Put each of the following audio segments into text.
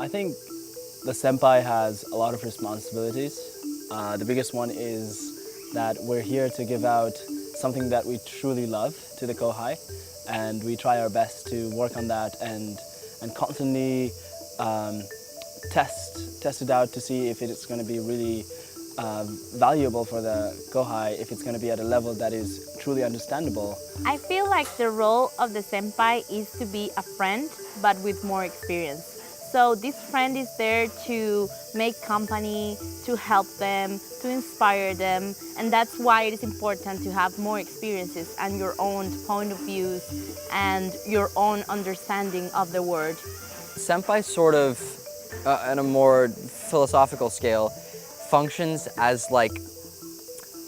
I think the Sempai has a lot of responsibilities. The biggest one is that we're here to give out something that we truly love to the Kohai, and we try our best to work on that and constantly test it out to see if it's going to be really valuable for the Kohai, if it's going to be at a level that is truly understandable. I feel like the role of the senpai is to be a friend, but with more experience. So this friend is there to make company, to help them, to inspire them, and that's why it is important to have more experiences and your own point of views and your own understanding of the word. Senpai sort of, on a more philosophical scale, functions as like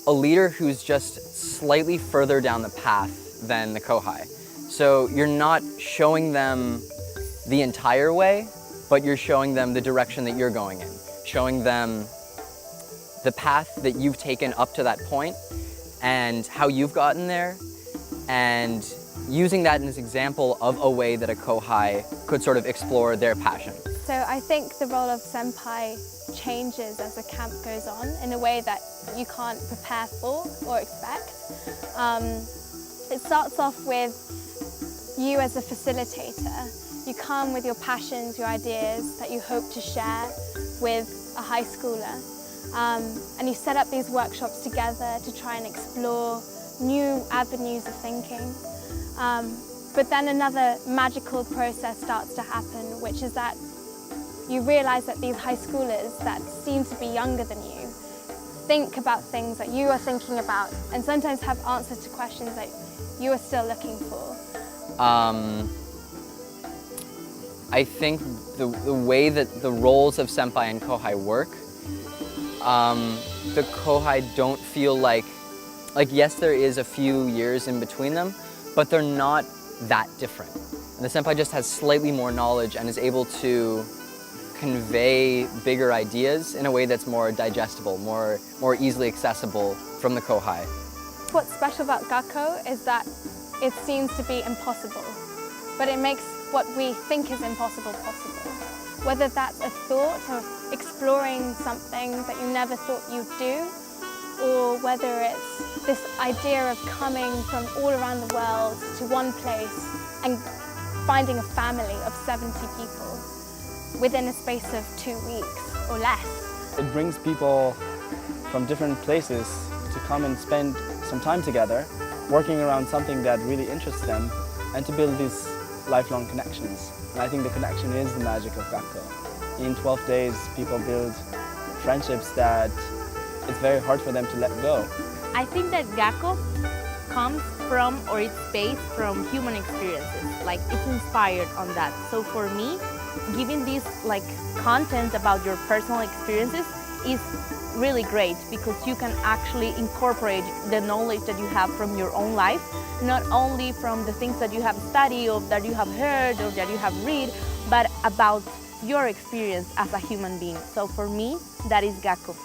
a leader who's just slightly further down the path than the Kohai. So you're not showing them the entire way, but you're showing them the direction that you're going in, showing them the path that you've taken up to that point and how you've gotten there, and using that as an example of a way that a Kohai could sort of explore their passion. So I think the role of senpai changes as the camp goes on in a way that you can't prepare for or expect. It starts off with you as a facilitator. You come with your passions, your ideas that you hope to share with a high schooler. And you set up these workshops together to try and explore new avenues of thinking. But then another magical process starts to happen, which is that you realize that these high schoolers that seem to be younger than you think about things that you are thinking about, and sometimes have answers to questions that you are still looking for. I think the way that the roles of Senpai and Kohai work, the Kohai don't feel like yes, there is a few years in between them, but they're not that different. And the Senpai just has slightly more knowledge and is able to convey bigger ideas in a way that's more digestible, more easily accessible from the Kohai. What's special about Gakko is that it seems to be impossible, but it makes what we think is impossible possible. Whether that's a thought of exploring something that you never thought you'd do, or whether it's this idea of coming from all around the world to one place and finding a family of 70 people within a space of 2 weeks or less. It brings people from different places to come and spend some time together, working around something that really interests them, and to build these lifelong connections. And I think the connection is the magic of Gakko. In 12 days, people build friendships that it's very hard for them to let go. I think that Gakko comes from, or it's based from, human experiences. Like, it's inspired on that. So for me, giving this content about your personal experiences is really great, because you can actually incorporate the knowledge that you have from your own life, not only from the things that you have studied or that you have heard or that you have read, but about your experience as a human being. So for me, that is Gakko.